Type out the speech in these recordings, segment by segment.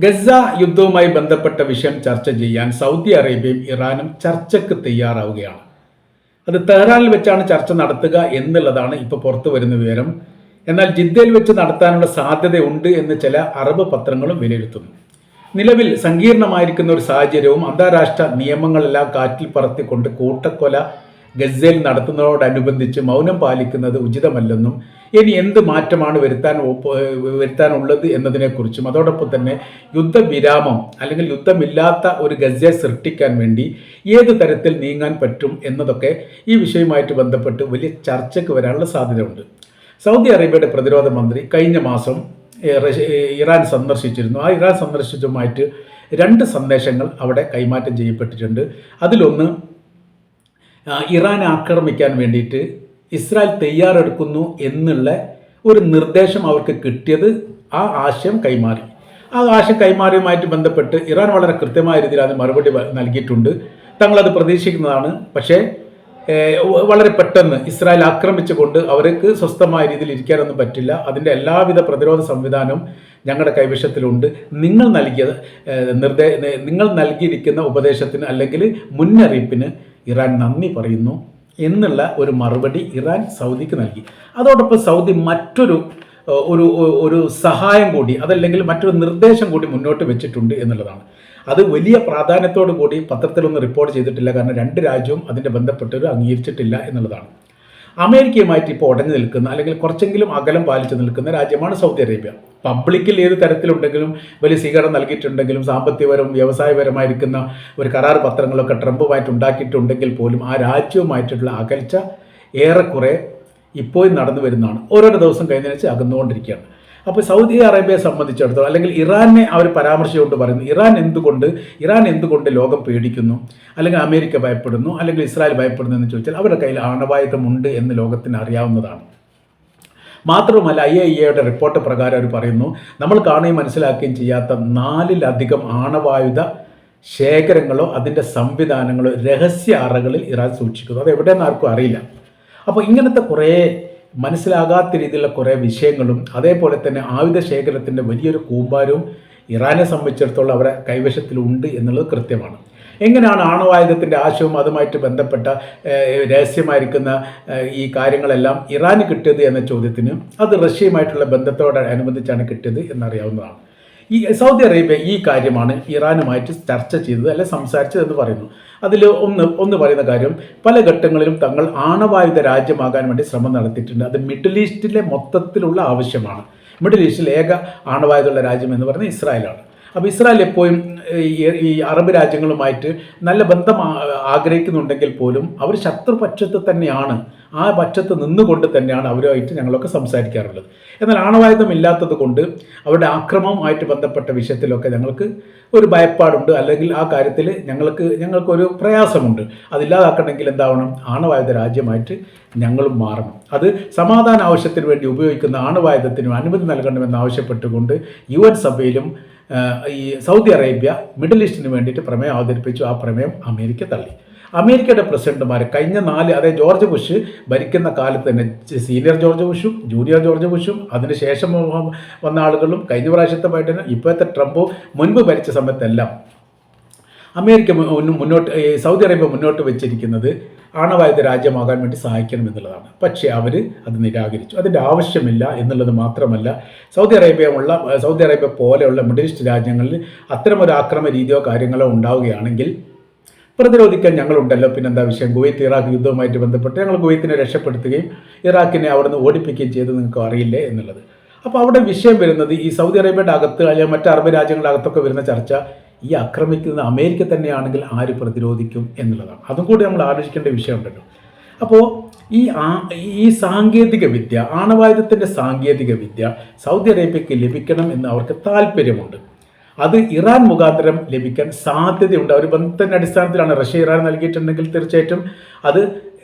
Gaza യുദ്ധവുമായി ബന്ധപ്പെട്ട വിഷയം ചർച്ച ചെയ്യാൻ സൗദി അറേബ്യയും ഇറാനും ചർച്ചയ്ക്ക് തയ്യാറാവുകയാണ്. അത് തെഹ്റാനിൽ വെച്ചാണ് ചർച്ച നടത്തുക എന്നുള്ളതാണ് ഇപ്പോൾ പുറത്തു വരുന്ന വിവരം. എന്നാൽ ജിദ്ദയിൽ വെച്ച് നടത്താനുള്ള സാധ്യതയുണ്ട് എന്ന് ചില അറബ് പത്രങ്ങളും വിലയിരുത്തുന്നു. നിലവിൽ സങ്കീർണമായിരിക്കുന്ന ഒരു സാഹചര്യവും അന്താരാഷ്ട്ര നിയമങ്ങളെല്ലാം കാറ്റിൽ പറത്തിക്കൊണ്ട് കൂട്ടക്കൊല ഗസയിൽ നടത്തുന്നതോടനുബന്ധിച്ച് മൗനം പാലിക്കുന്നത് ഉചിതമല്ലെന്നും ഇനി എന്ത് മാറ്റമാണ് വരുത്താനുള്ളത് എന്നതിനെക്കുറിച്ചും അതോടൊപ്പം തന്നെ യുദ്ധവിരാമം അല്ലെങ്കിൽ യുദ്ധമില്ലാത്ത ഒരു ഗസയെ സൃഷ്ടിക്കാൻ വേണ്ടി ഏത് തരത്തിൽ നീങ്ങാൻ പറ്റും എന്നതൊക്കെ ഈ വിഷയവുമായിട്ട് ബന്ധപ്പെട്ട് വലിയ ചർച്ചയ്ക്ക് വരാനുള്ള സാധ്യതയുണ്ട്. സൗദി അറേബ്യയുടെ പ്രതിരോധ മന്ത്രി കഴിഞ്ഞ മാസം ഇറാൻ സന്ദർശിച്ചിരുന്നു. ആ ഇറാൻ സന്ദർശിച്ചതുമായിട്ട് 2 സന്ദേശങ്ങൾ അവിടെ കൈമാറ്റം ചെയ്യപ്പെട്ടിട്ടുണ്ട്. അതിലൊന്ന്, ഇറാനെ ആക്രമിക്കാൻ വേണ്ടിയിട്ട് ഇസ്രായേൽ തയ്യാറെടുക്കുന്നു എന്നുള്ള ഒരു നിർദ്ദേശം അവർക്ക് കിട്ടിയത് ആ ആശയം കൈമാറി. ആ ആശയം കൈമാറിയുമായിട്ട് ബന്ധപ്പെട്ട് ഇറാൻ വളരെ കൃത്യമായ രീതിയിൽ അത് മറുപടി നൽകിയിട്ടുണ്ട്. തങ്ങളത് പ്രതീക്ഷിക്കുന്നതാണ്. പക്ഷേ വളരെ പെട്ടെന്ന് ഇസ്രായേൽ ആക്രമിച്ചുകൊണ്ട് അവർക്ക് സ്വസ്ഥമായ രീതിയിൽ ഇരിക്കാനൊന്നും പറ്റില്ല. അതിൻ്റെ എല്ലാവിധ പ്രതിരോധ സംവിധാനവും ഞങ്ങളുടെ കൈവശത്തിലുണ്ട്. നിങ്ങൾ നൽകിയിരിക്കുന്ന ഉപദേശത്തിന് അല്ലെങ്കിൽ മുന്നറിയിപ്പിന് ഇറാൻ നന്ദി പറയുന്നു എന്നുള്ള ഒരു മറുപടി ഇറാൻ സൗദിക്ക് നൽകി. അതോടൊപ്പം സൗദി മറ്റൊരു ഒരു സഹായം കൂടി, അതല്ലെങ്കിൽ മറ്റൊരു നിർദ്ദേശം കൂടി മുന്നോട്ട് വെച്ചിട്ടുണ്ട് എന്നുള്ളതാണ്. അത് വലിയ പ്രാധാന്യത്തോടു കൂടി പത്രത്തിലൊന്നും റിപ്പോർട്ട് ചെയ്തിട്ടില്ല. കാരണം 2 രാജ്യവും അതിൻ്റെ ബന്ധപ്പെട്ടവർ അംഗീകരിച്ചിട്ടില്ല എന്നുള്ളതാണ്. അമേരിക്കയുമായിട്ട് ഇപ്പോൾ ഉടഞ്ഞു നിൽക്കുന്ന അല്ലെങ്കിൽ കുറച്ചെങ്കിലും അകലം പാലിച്ചു നിൽക്കുന്ന രാജ്യമാണ് സൗദി അറേബ്യ. പബ്ലിക്കിൽ ഏത് തരത്തിലുണ്ടെങ്കിലും വലിയ സ്വീകരണം നൽകിയിട്ടുണ്ടെങ്കിലും സാമ്പത്തികപരവും വ്യവസായപരമായിരിക്കുന്ന ഒരു കരാർ പത്രങ്ങളൊക്കെ ട്രംപുമായിട്ട് ഉണ്ടാക്കിയിട്ടുണ്ടെങ്കിൽ പോലും ആ രാജ്യവുമായിട്ടുള്ള അകൽച്ച ഏറെക്കുറെ ഇപ്പോഴും നടന്നു വരുന്നതാണ്. ഓരോ ദിവസം കഴിഞ്ഞതിന് അകന്നുകൊണ്ടിരിക്കുകയാണ്. അപ്പോൾ സൗദി അറേബ്യയെ സംബന്ധിച്ചിടത്തോളം അല്ലെങ്കിൽ ഇറാനെ അവർ പരാമർശിച്ചുകൊണ്ട് പറയുന്നു, ഇറാൻ എന്തുകൊണ്ട് ലോകം പേടിക്കുന്നു, അല്ലെങ്കിൽ അമേരിക്ക ഭയപ്പെടുന്നു, അല്ലെങ്കിൽ ഇസ്രായേൽ ഭയപ്പെടുന്നു എന്ന് ചോദിച്ചാൽ അവരുടെ കയ്യിൽ ആണവായുധമുണ്ട് എന്ന് ലോകത്തിന് അറിയാവുന്നതാണ്. മാത്രവുമല്ല IAEAയുടെ റിപ്പോർട്ട് പ്രകാരം അവർ പറയുന്നു, നമ്മൾ കാണുകയും മനസ്സിലാക്കുകയും ചെയ്യാത്ത 4-ലധികം ആണവായുധ ശേഖരങ്ങളോ അതിൻ്റെ സംവിധാനങ്ങളോ രഹസ്യ അറകളിൽ ഇറാൻ സൂക്ഷിക്കുന്നു. അത് എവിടെയെന്ന് ആർക്കും അറിയില്ല. അപ്പോൾ ഇങ്ങനത്തെ കുറേ മനസ്സിലാകാത്ത രീതിയിലുള്ള കുറേ വിഷയങ്ങളും അതേപോലെ തന്നെ ആയുധ ശേഖരത്തിൻ്റെ വലിയൊരു കൂമ്പാരവും ഇറാനെ സംബന്ധിച്ചിടത്തോളം അവരുടെ കൈവശത്തിലുണ്ട് എന്നുള്ളത് കൃത്യമാണ്. എങ്ങനെയാണ് ആണവായുധത്തിൻ്റെ ആശയവും അതുമായിട്ട് ബന്ധപ്പെട്ട രഹസ്യമായിരിക്കുന്ന ഈ കാര്യങ്ങളെല്ലാം ഇറാന് കിട്ടിയത് എന്ന ചോദ്യത്തിന് അത് റഷ്യയുമായിട്ടുള്ള ബന്ധത്തോടനുബന്ധിച്ചാണ് കിട്ടിയത് എന്നറിയാവുന്നതാണ്. ഈ സൗദി അറേബ്യ ഈ കാര്യമാണ് ഇറാനുമായിട്ട് ചർച്ച ചെയ്തത് അല്ലെ സംസാരിച്ചതെന്ന് പറയുന്നു. അതിൽ ഒന്ന് പറയുന്ന കാര്യം, പല ഘട്ടങ്ങളിലും തങ്ങൾ ആണവായുധ രാജ്യമാകാൻ വേണ്ടി ശ്രമം നടത്തിയിട്ടുണ്ട്. അത് മിഡിൽ ഈസ്റ്റിലെ മൊത്തത്തിലുള്ള ആവശ്യമാണ്. മിഡിൽ ഈസ്റ്റിൽ ഏക ആണവായുധമുള്ള രാജ്യം എന്ന് പറയുന്നത് ഇസ്രായേലാണ്. അപ്പോൾ ഇസ്രായേൽ എപ്പോഴും ഈ അറബ് രാജ്യങ്ങളുമായിട്ട് നല്ല ബന്ധം ആഗ്രഹിക്കുന്നുണ്ടെങ്കിൽ പോലും അവർ ശത്രുപക്ഷത്ത് തന്നെയാണ്. ആ പക്ഷത്ത് നിന്നുകൊണ്ട് തന്നെയാണ് അവരുമായിട്ട് ഞങ്ങളൊക്കെ സംസാരിക്കാറുള്ളത്. എന്നാൽ ആണവായുധം ഇല്ലാത്തത് കൊണ്ട് അവരുടെ ആക്രമണവുമായിട്ട് ബന്ധപ്പെട്ട വിഷയത്തിലൊക്കെ ഞങ്ങൾക്ക് ഒരു ഭയപ്പാടുണ്ട്, അല്ലെങ്കിൽ ആ കാര്യത്തിൽ ഞങ്ങൾക്കൊരു പ്രയാസമുണ്ട്. അതില്ലാതാക്കണമെങ്കിൽ എന്താവണം, ആണവായുധ രാജ്യമായിട്ട് ഞങ്ങളും മാറണം. അത് സമാധാന ആവശ്യത്തിന് വേണ്ടി ഉപയോഗിക്കുന്ന ആണവായുധത്തിന് അനുമതി നൽകണമെന്ന് ആവശ്യപ്പെട്ടുകൊണ്ട് UN സഭയിലും ഈ സൗദി അറേബ്യ മിഡിൽ ഈസ്റ്റിന് വേണ്ടിയിട്ട് പ്രമേയം അവതരിപ്പിച്ചു. ആ പ്രമേയം അമേരിക്ക തള്ളി. അമേരിക്കയുടെ പ്രസിഡന്റുമാർ കഴിഞ്ഞ 4 അതായത് ജോർജ് ബുഷ് ഭരിക്കുന്ന കാലത്ത് തന്നെ സീനിയർ ജോർജ് ബുഷും ജൂനിയർ ജോർജ് ബുഷും അതിനുശേഷം വന്ന ആളുകളും കഴിഞ്ഞ പ്രാവശ്യത്തെ ബൈഡനും ഇപ്പോഴത്തെ ട്രംപും മുൻപ് ഭരിച്ച സമയത്തെല്ലാം സൗദി അറേബ്യ മുന്നോട്ട് വെച്ചിരിക്കുന്നത് ആണവായുധ രാജ്യമാകാൻ വേണ്ടി സഹായിക്കണം എന്നുള്ളതാണ്. പക്ഷേ അവർ അത് നിരാകരിച്ചു. അതിൻ്റെ ആവശ്യമില്ല എന്നുള്ളത് മാത്രമല്ല, സൗദി അറേബ്യ പോലെയുള്ള മിഡിൽ ഈസ്റ്റ് രാജ്യങ്ങളിൽ അത്തരമൊരു ആക്രമണ രീതിയോ കാര്യങ്ങളോ ഉണ്ടാവുകയാണെങ്കിൽ പ്രതിരോധിക്കാൻ ഞങ്ങളുണ്ടല്ലോ. പിന്നെന്താ വിഷയം, കുവൈത്ത് ഇറാഖ് യുദ്ധവുമായിട്ട് ബന്ധപ്പെട്ട് ഞങ്ങൾ കുവൈത്തിനെ രക്ഷപ്പെടുത്തുകയും ഇറാഖിനെ അവിടുന്ന് ഓടിപ്പിക്കുകയും ചെയ്ത് നിങ്ങൾക്ക് അറിയില്ലേ എന്നുള്ളത്. അപ്പോൾ അവിടെ വിഷയം വരുന്നത് ഈ സൗദി അറേബ്യയുടെ അകത്ത് അല്ലെങ്കിൽ മറ്റ് അറബ് രാജ്യങ്ങളുടെ അകത്തൊക്കെ വരുന്ന ചർച്ച ഈ ആക്രമിക്കുന്നത് അമേരിക്ക തന്നെയാണെങ്കിൽ ആര് പ്രതിരോധിക്കും എന്നുള്ളതാണ്. അതും കൂടി നമ്മൾ ആലോചിക്കേണ്ട വിഷയമുണ്ടല്ലോ. അപ്പോൾ ഈ സാങ്കേതിക വിദ്യ, ആണവായുധത്തിൻ്റെ സാങ്കേതിക വിദ്യ സൗദി അറേബ്യക്ക് ലഭിക്കണം എന്ന് അവർക്ക് താല്പര്യമുണ്ട്. അത് ഇറാൻ മുഖാന്തരം ലഭിക്കാൻ സാധ്യതയുണ്ട്. ഒരു ബന്ധത്തിൻ്റെ അടിസ്ഥാനത്തിലാണ് റഷ്യ ഇറാൻ നൽകിയിട്ടുണ്ടെങ്കിൽ തീർച്ചയായിട്ടും അത്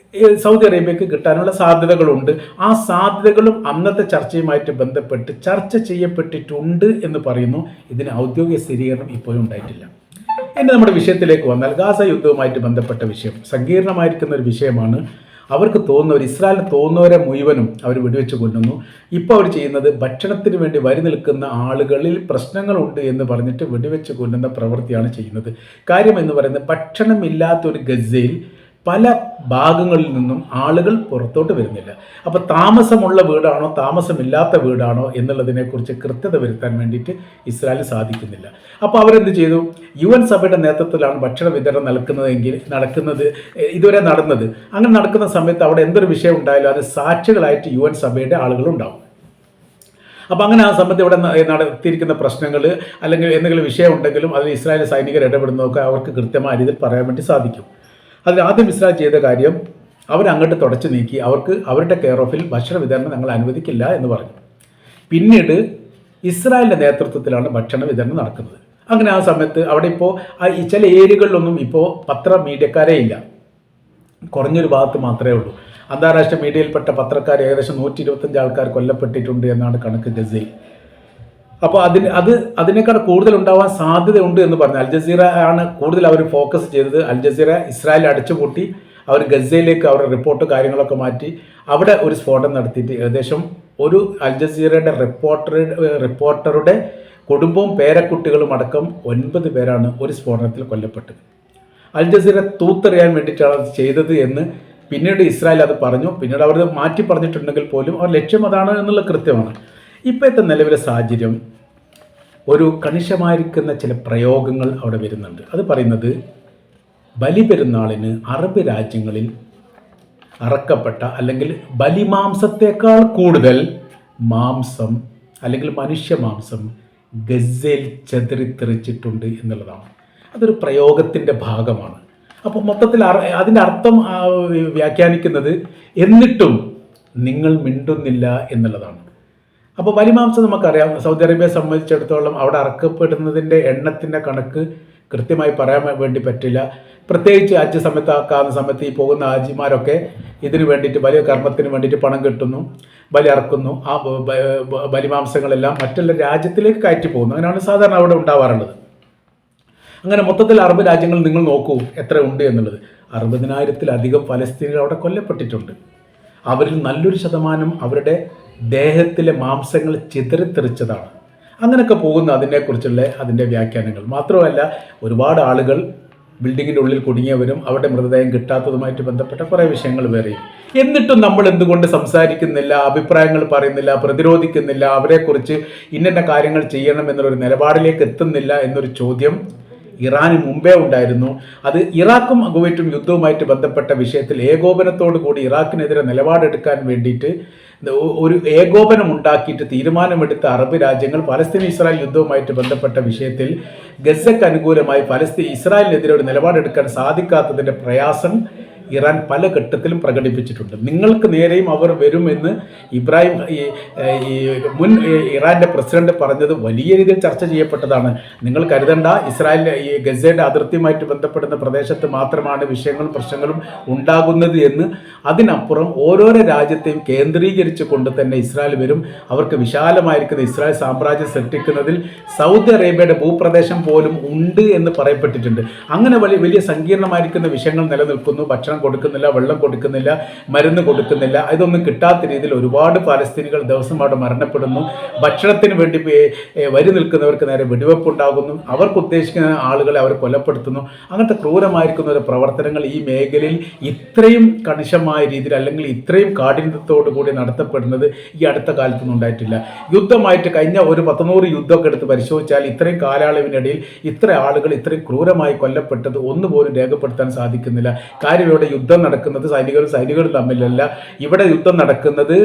സൗദി അറേബ്യക്ക് കിട്ടാനുള്ള സാധ്യതകളുണ്ട്. ആ സാധ്യതകളും അന്നത്തെ ചർച്ചയുമായിട്ട് ബന്ധപ്പെട്ട് ചർച്ച ചെയ്യപ്പെട്ടിട്ടുണ്ട് എന്ന് പറയുന്നു. ഇതിന് ഔദ്യോഗിക സ്ഥിരീകരണം ഇപ്പോഴും ഉണ്ടായിട്ടില്ല. ഇനി നമ്മുടെ വിഷയത്തിലേക്ക് വന്നാൽ, ഗാസ യുദ്ധവുമായിട്ട് ബന്ധപ്പെട്ട വിഷയം സങ്കീർണമായിരിക്കുന്ന ഒരു വിഷയമാണ്. അവർക്ക് തോന്നുന്നവർ, ഇസ്രായേലിന് തോന്നുന്നവരെ മുഴുവനും അവർ വെടിവെച്ച് കൊല്ലുന്നു. ഇപ്പോൾ അവർ ചെയ്യുന്നത് ഭക്ഷണത്തിന് വേണ്ടി വരി നിൽക്കുന്ന ആളുകളിൽ പ്രശ്നങ്ങളുണ്ട് എന്ന് പറഞ്ഞിട്ട് വെടിവെച്ച് കൊല്ലുന്ന പ്രവൃത്തിയാണ് ചെയ്യുന്നത്. കാര്യം എന്ന് പറയുന്നത്, ഭക്ഷണമില്ലാത്തൊരു ഗസയിൽ പല ഭാഗങ്ങളിൽ നിന്നും ആളുകൾ പുറത്തോട്ട് വരുന്നില്ല. അപ്പോൾ താമസമുള്ള വീടാണോ താമസമില്ലാത്ത വീടാണോ എന്നുള്ളതിനെക്കുറിച്ച് കൃത്യത വരുത്താൻ വേണ്ടിയിട്ട് ഇസ്രായേലിന് സാധിക്കുന്നില്ല. അപ്പോൾ അവരെന്ത് ചെയ്തു? UN സഭയുടെ നേതൃത്വത്തിലാണ് ഭക്ഷണ വിതരണം ഇതുവരെ നടന്നത്. അങ്ങനെ നടക്കുന്ന സമയത്ത് അവിടെ എന്തൊരു വിഷയം ഉണ്ടായാലും അത് സാക്ഷികളായിട്ട് UN സഭയുടെ ആളുകളുണ്ടാവും. അപ്പോൾ അങ്ങനെ ആ സമയത്ത് ഇവിടെ നടത്തിയിരിക്കുന്ന പ്രശ്നങ്ങൾ അല്ലെങ്കിൽ എന്തെങ്കിലും വിഷയം ഉണ്ടെങ്കിലും അതിൽ ഇസ്രായേൽ സൈനികർ ഇടപെടുന്നതൊക്കെ അവർക്ക് കൃത്യമായ രീതിയിൽ പറയാൻ വേണ്ടി സാധിക്കും. അതിൽ ആദ്യം ഇസ്രായേൽ ചെയ്ത കാര്യം, അവരങ്ങോട്ട് തുടച്ചു നീക്കി അവർക്ക് അവരുടെ കെയർ ഓഫിൽ ഭക്ഷണ വിതരണം ഞങ്ങൾ അനുവദിക്കില്ല എന്ന് പറഞ്ഞു. പിന്നീട് ഇസ്രായേലിൻ്റെ നേതൃത്വത്തിലാണ് ഭക്ഷണ വിതരണം നടക്കുന്നത്. അങ്ങനെ ആ സമയത്ത് അവിടെ ഇപ്പോൾ ഈ ചില ഏരിയകളിലൊന്നും ഇപ്പോൾ മീഡിയക്കാരേ ഇല്ല, കുറഞ്ഞൊരു ഭാഗത്ത് മാത്രമേ ഉള്ളൂ. അന്താരാഷ്ട്ര മീഡിയയിൽപ്പെട്ട പത്രക്കാർ ഏകദേശം 125 ആൾക്കാർ കൊല്ലപ്പെട്ടിട്ടുണ്ട് എന്നാണ് കണക്ക് ഗസയിൽ. അപ്പോൾ അതിനേക്കാൾ കൂടുതൽ ഉണ്ടാവാൻ സാധ്യതയുണ്ട് എന്ന് പറഞ്ഞു. അൽ ജസീറ ആണ് കൂടുതൽ അവർ ഫോക്കസ് ചെയ്തത്. അൽ ജസീറ ഇസ്രായേൽ അടിച്ചുപൂട്ടി അവർ ഗസയിലേക്ക് അവരുടെ റിപ്പോർട്ട് കാര്യങ്ങളൊക്കെ മാറ്റി അവിടെ ഒരു സ്ഫോടനം നടത്തിയിട്ട് ഏകദേശം ഒരു അൽ ജസീറയുടെ റിപ്പോർട്ടറുടെ കുടുംബവും പേരക്കുട്ടികളും അടക്കം 9 പേരാണ് ഒരു സ്ഫോടനത്തിൽ കൊല്ലപ്പെട്ടത്. അൽ ജസീറ തൂത്തെറിയാൻ വേണ്ടിയിട്ടാണ് അത് ചെയ്തത് എന്ന് പിന്നീട് ഇസ്രായേൽ അത് പറഞ്ഞു. പിന്നീട് അവർ മാറ്റി പറഞ്ഞിട്ടുണ്ടെങ്കിൽ പോലും അവർ ലക്ഷ്യം അതാണ് എന്നുള്ള കൃത്യമാണ്. ഇപ്പോഴത്തെ നിലവിലെ സാഹചര്യം, ഒരു കണിശമായിരിക്കുന്ന ചില പ്രയോഗങ്ങൾ അവിടെ വരുന്നുണ്ട്. അത് പറയുന്നത്, ബലിപെരുന്നാളിന് അറബ് രാജ്യങ്ങളിൽ അറക്കപ്പെട്ട അല്ലെങ്കിൽ ബലിമാംസത്തേക്കാൾ കൂടുതൽ മാംസം അല്ലെങ്കിൽ മനുഷ്യമാംസം ഗസയിൽ ചെതറിത്തെറിച്ചിട്ടുണ്ട് എന്നുള്ളതാണ്. അതൊരു പ്രയോഗത്തിൻ്റെ ഭാഗമാണ്. അപ്പോൾ മൊത്തത്തിൽ അതിൻ്റെ അർത്ഥം വ്യാഖ്യാനിക്കുന്നത് എന്നിട്ടും നിങ്ങൾ മിണ്ടുന്നില്ല എന്നുള്ളതാണ്. അപ്പോൾ ബലിമാംസം നമുക്കറിയാം, സൗദി അറേബ്യയെ സംബന്ധിച്ചിടത്തോളം അവിടെ അറക്കപ്പെടുന്നതിൻ്റെ എണ്ണത്തിൻ്റെ കണക്ക് കൃത്യമായി പറയാൻ വേണ്ടി പറ്റില്ല. പ്രത്യേകിച്ച് ഹജ്ജ് സമയത്താക്കാവുന്ന സമയത്ത് ഈ പോകുന്ന ഹാജിമാരൊക്കെ ഇതിന് വേണ്ടിയിട്ട് വലിയ കർമ്മത്തിന് വേണ്ടിയിട്ട് പണം കിട്ടുന്നു, ബലി അറക്കുന്നു. ആ ബലിമാംസങ്ങളെല്ലാം മറ്റുള്ള രാജ്യത്തിലേക്ക് കയറ്റി പോകുന്നു. അങ്ങനെയാണ് സാധാരണ അവിടെ ഉണ്ടാവാറുള്ളത്. അങ്ങനെ മൊത്തത്തിൽ അറബ് രാജ്യങ്ങൾ നിങ്ങൾ നോക്കൂ എത്ര ഉണ്ട് എന്നുള്ളത്. 60,000-ത്തിലധികം ഫലസ്തീനികൾ അവിടെ കൊല്ലപ്പെട്ടിട്ടുണ്ട്. അവരിൽ നല്ലൊരു ശതമാനം അവരുടെ ദേഹത്തിലെ മാംസങ്ങൾ ചിതറിത്തെറിച്ചതാണ്. അങ്ങനെയൊക്കെ പോകുന്ന അതിൻ്റെ വ്യാഖ്യാനങ്ങൾ മാത്രമല്ല, ഒരുപാട് ആളുകൾ ബിൽഡിങ്ങിൻ്റെ ഉള്ളിൽ കുടുങ്ങിയവരും അവരുടെ മൃതദേഹം കിട്ടാത്തതുമായിട്ട് ബന്ധപ്പെട്ട കുറേ വിഷയങ്ങൾ വേറെയും. എന്നിട്ടും നമ്മൾ എന്തുകൊണ്ട് സംസാരിക്കുന്നില്ല, അഭിപ്രായങ്ങൾ പറയുന്നില്ല, പ്രതിരോധിക്കുന്നില്ല, അവരെക്കുറിച്ച് ഇന്ന കാര്യങ്ങൾ ചെയ്യണം എന്നൊരു നിലപാടിലേക്ക് എത്തുന്നില്ല എന്നൊരു ചോദ്യം ഇറാന് മുമ്പേ ഉണ്ടായിരുന്നു. അത് ഇറാഖും കുവൈറ്റും യുദ്ധവുമായിട്ട് ബന്ധപ്പെട്ട വിഷയത്തിൽ ഏകോപനത്തോടു കൂടി ഇറാഖിനെതിരെ നിലപാടെടുക്കാൻ വേണ്ടിയിട്ട് ഒരു ഏകോപനം ഉണ്ടാക്കിയിട്ട് തീരുമാനമെടുത്ത അറബ് രാജ്യങ്ങൾ പലസ്തീൻ ഇസ്രായേൽ യുദ്ധവുമായിട്ട് ബന്ധപ്പെട്ട വിഷയത്തിൽ ഗസയ്ക്ക് അനുകൂലമായി ഇസ്രായേലിനെതിരെ ഒരു നിലപാടെടുക്കാൻ സാധിക്കാത്തതിൻ്റെ പ്രയാസം ഇറാൻ പല ഘട്ടത്തിലും പ്രകടിപ്പിച്ചിട്ടുണ്ട്. നിങ്ങൾക്ക് നേരെയും അവർ വരുമെന്ന് മുൻ ഇറാൻ്റെ പ്രസിഡന്റ് പറഞ്ഞത് വലിയ രീതിയിൽ ചർച്ച ചെയ്യപ്പെട്ടതാണ്. നിങ്ങൾ കരുതണ്ട, ഇസ്രായേലിൻ്റെ ഈ ഗസയുടെ അതിർത്തിയുമായിട്ട് ബന്ധപ്പെടുന്ന പ്രദേശത്ത് മാത്രമാണ് വിഷയങ്ങളും പ്രശ്നങ്ങളും ഉണ്ടാകുന്നത് എന്ന്. അതിനപ്പുറം ഓരോരോ രാജ്യത്തെയും കേന്ദ്രീകരിച്ചു കൊണ്ട് തന്നെ ഇസ്രായേൽ വരും. അവർക്ക് വിശാലമായിരിക്കുന്ന ഇസ്രായേൽ സാമ്രാജ്യം സൃഷ്ടിക്കുന്നതിൽ സൗദി അറേബ്യയുടെ ഭൂപ്രദേശം പോലും ഉണ്ട് എന്ന് പറയപ്പെട്ടിട്ടുണ്ട്. അങ്ങനെ വലിയ സങ്കീർണമായിരിക്കുന്ന വിഷയങ്ങൾ നിലനിൽക്കുന്നു. ഭക്ഷണം കൊടുക്കുന്നില്ല, വെള്ളം കൊടുക്കുന്നില്ല, മരുന്ന് കൊടുക്കുന്നില്ല. ഇതൊന്നും കിട്ടാത്ത രീതിയിൽ ഒരുപാട് പാലസ്തീനികൾ ദിവസം അവിടെ മരണപ്പെടുന്നു. ഭക്ഷണത്തിന് വേണ്ടി വരി നിൽക്കുന്നവർക്ക് നേരെ വെടിവെപ്പുണ്ടാകുന്നു. അവർക്ക് ഉദ്ദേശിക്കുന്ന ആളുകളെ അവർ കൊലപ്പെടുത്തുന്നു. അങ്ങനത്തെ ക്രൂരമായിരിക്കുന്ന ഒരു പ്രവർത്തനങ്ങൾ ഈ മേഖലയിൽ ഇത്രയും കണിശമായ രീതിയിൽ അല്ലെങ്കിൽ ഇത്രയും കാഠിന്യത്തോടു കൂടി നടത്തപ്പെടുന്നത് ഈ അടുത്ത കാലത്തൊന്നും ഉണ്ടായിട്ടില്ല. യുദ്ധമായിട്ട് കഴിഞ്ഞ ഒരു 100 യുദ്ധമൊക്കെ എടുത്ത് പരിശോധിച്ചാൽ ഇത്രയും കാലയളവിനിടയിൽ ഇത്ര ആളുകൾ ഇത്രയും ക്രൂരമായി കൊല്ലപ്പെട്ടത് ഒന്നുപോലും രേഖപ്പെടുത്താൻ സാധിക്കുന്നില്ല. കാര്യം ഇവിടെ യുദ്ധം നടക്കുന്നത് സൈനികരും തമ്മിലല്ല. ഇവിടെ യുദ്ധം നടക്കുന്നത്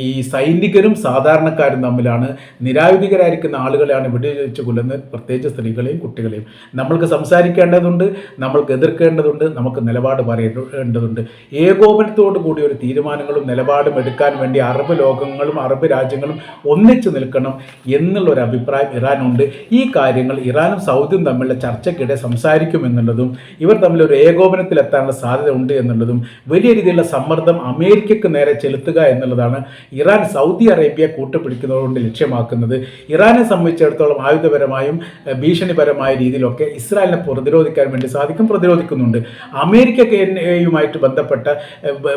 ഈ സൈനികരും സാധാരണക്കാരും തമ്മിലാണ്. നിരായുധികരായിരിക്കുന്ന ആളുകളെയാണ് വെടിവെച്ച് കൊല്ലുന്നത്, പ്രത്യേകിച്ച് സ്ത്രീകളെയും കുട്ടികളെയും. നമ്മൾക്ക് സംസാരിക്കേണ്ടതുണ്ട്, നമ്മൾക്ക് എതിർക്കേണ്ടതുണ്ട്, നമുക്ക് നിലപാട് പറയേണ്ടതുണ്ട്. ഏകോപനത്തോടു കൂടി ഒരു തീരുമാനങ്ങളും നിലപാടും എടുക്കാൻ വേണ്ടി അറബ് ലോകങ്ങളും അറബ് രാജ്യങ്ങളും ഒന്നിച്ചു നിൽക്കണം എന്നുള്ളൊരു അഭിപ്രായം ഇറാനുണ്ട്. ഈ കാര്യങ്ങൾ ഇറാനും സൗദിയും തമ്മിലുള്ള ചർച്ചയ്ക്കിടെ സംസാരിക്കുമെന്നുള്ളതും ഇവർ തമ്മിൽ ഒരു ഏകോപനത്തിലെത്താനുള്ള സാധ്യത ഉണ്ട് എന്നുള്ളതും വലിയ രീതിയിലുള്ള സമ്മർദ്ദം അമേരിക്കക്ക് നേരെ ചെലുത്തുക എന്നുള്ളതാണ് ഇറാൻ സൗദി അറേബ്യ കൂട്ടുപിടിക്കുന്നതുകൊണ്ട് ലക്ഷ്യമാക്കുന്നത്. ഇറാനെ സംബന്ധിച്ചിടത്തോളം ആയുധപരമായും ഭീഷണിപരമായ രീതിയിലൊക്കെ ഇസ്രായേലിനെ പ്രതിരോധിക്കാൻ വേണ്ടി പ്രതിരോധിക്കുന്നുണ്ട്. അമേരിക്കയുമായിട്ട്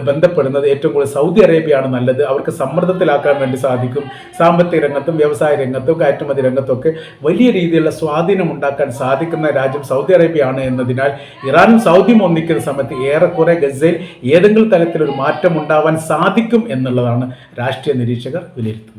ബന്ധപ്പെടുന്നത് ഏറ്റവും കൂടുതൽ സൗദി അറേബ്യയാണ് നല്ലത്. അവർക്ക് സമ്മർദ്ദത്തിലാക്കാൻ വേണ്ടി സാധിക്കും. സാമ്പത്തിക രംഗത്തും വ്യവസായ രംഗത്തും കയറ്റുമതി രംഗത്തൊക്കെ വലിയ രീതിയിലുള്ള സ്വാധീനം ഉണ്ടാക്കാൻ സാധിക്കുന്ന രാജ്യം സൗദി അറേബ്യയാണ് എന്നതിനാൽ ഇറാനും സൗദിയും ഒന്നിക്കുന്ന സമയത്ത് ഏറെക്കുറെ ഗസയിൽ ഏതെങ്കിലും തരത്തിലൊരു മാറ്റം ഉണ്ടാവാൻ സാധിക്കും എന്നുള്ളതാണ് രാഷ്ട്രീയ നിരീക്ഷകർ വിലയിരുത്തുന്നത്.